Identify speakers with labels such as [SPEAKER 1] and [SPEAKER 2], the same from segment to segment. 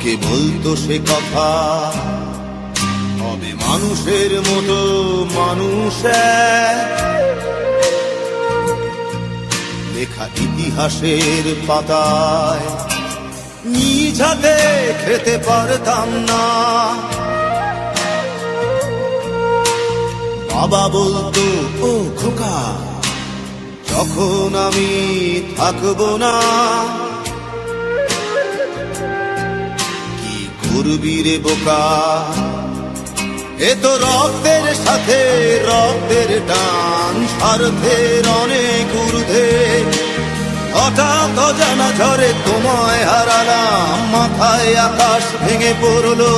[SPEAKER 1] মাকে বলতো সে কথা, হবে মানুষের মতো মানুষ লেখা ইতিহাসের পাতায় নিজ হাতে খেতে পারতাম না। বাবা বলতো, ও খোকা, যখন আমি থাকবো না, কি করবি রে বোকা, এ তো রক্তের সাথে রক্তের টান, স্বার্থের অনেক ঊর্ধ্বে। হঠাৎ অজানা ঝড়ে তোমায় হারালাম, মাথায় আকাশ ভেঙে পড়লো।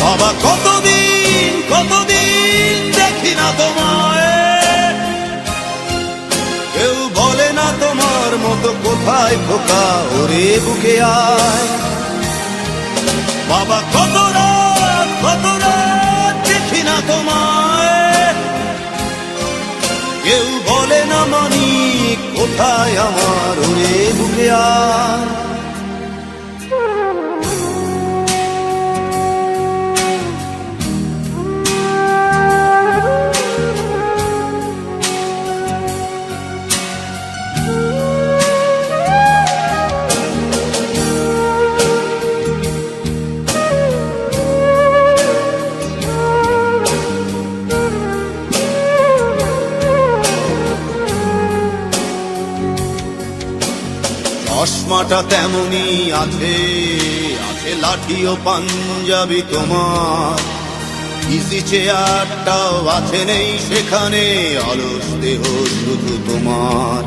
[SPEAKER 1] বাবা কতদিন কতদিন দেখি না তোমায়, কেউ বলে না তোমার মতো কোথায় খোকা, ওরে বুকে আয়। বাবা কত রাত দেখি না তোমায়, কেউ বলে না মানি কোথায় আমার, ওরে বুকে আয়। চশমাটা তেমনি আছে, আছে লাঠি ও পাঞ্জাবি তোমার, ইজি চেয়ারটাও আছে নেই সেখানে, অলস দেহ শুধু তোমার।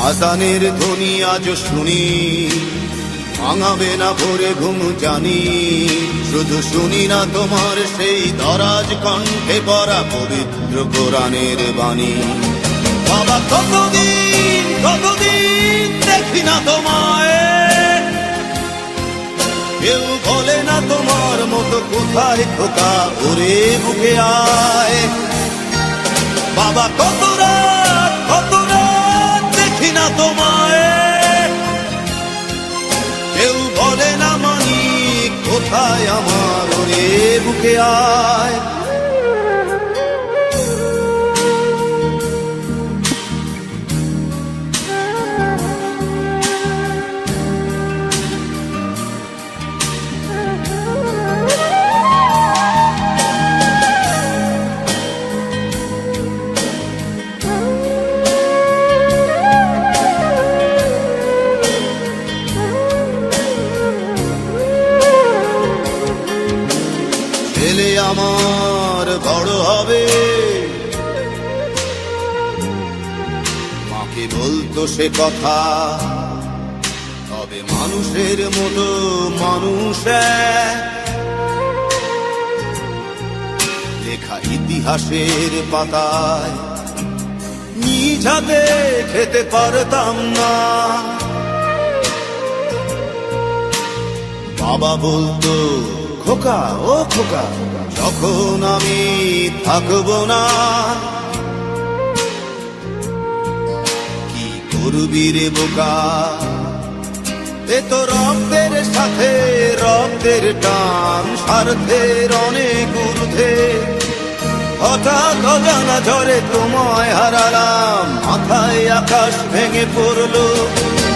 [SPEAKER 1] আজানের ধ্বনি আজ শুনি, ভাঙাবে না ভোরে ঘুম জানি, শুধু শুনি না তোমার সেই দরাজ কণ্ঠে পড়া পবিত্র কোরআনের বাণী। বাবা কতদিন কতদিন দেখি না তোমায়, কেউ বলে না তোমার মতো কোথায় খোকা, ওরে বুকে আয়। বাবা কত রাত দেখি না তোমায়, কেউ বলে না মানি কোথায় আমার, ওরে বুকে আয়। ছেলে আমার বড় হবে, মাকে বলতো সে কথা, তবে মানুষের মতো মানুষ লেখা ইতিহাসের পাতায় নিজ হাতে খেতে পারতাম না। বাবা বলতো, খোকা ও খোকা, যখন আমি থাকবো না, কি করবি রে বোকা, এ তো রক্তের সাথে রক্তের টান, স্বার্থের অনেক ঊর্ধ্বে। হঠাৎ অজানা ঝড়ে তোমায় হারালাম, মাথায় আকাশ ভেঙে পড়লো।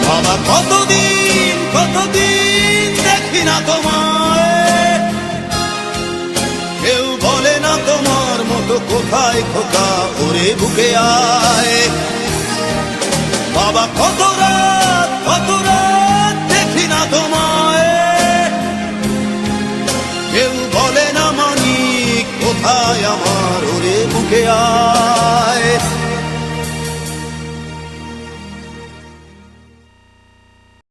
[SPEAKER 1] বাবা কতদিন কতদিন দেখি না তোমায়, কেউ বলে না তোমার মতো কোথায় খোকা, ওরে বুকে আয়। বাবা কত রাত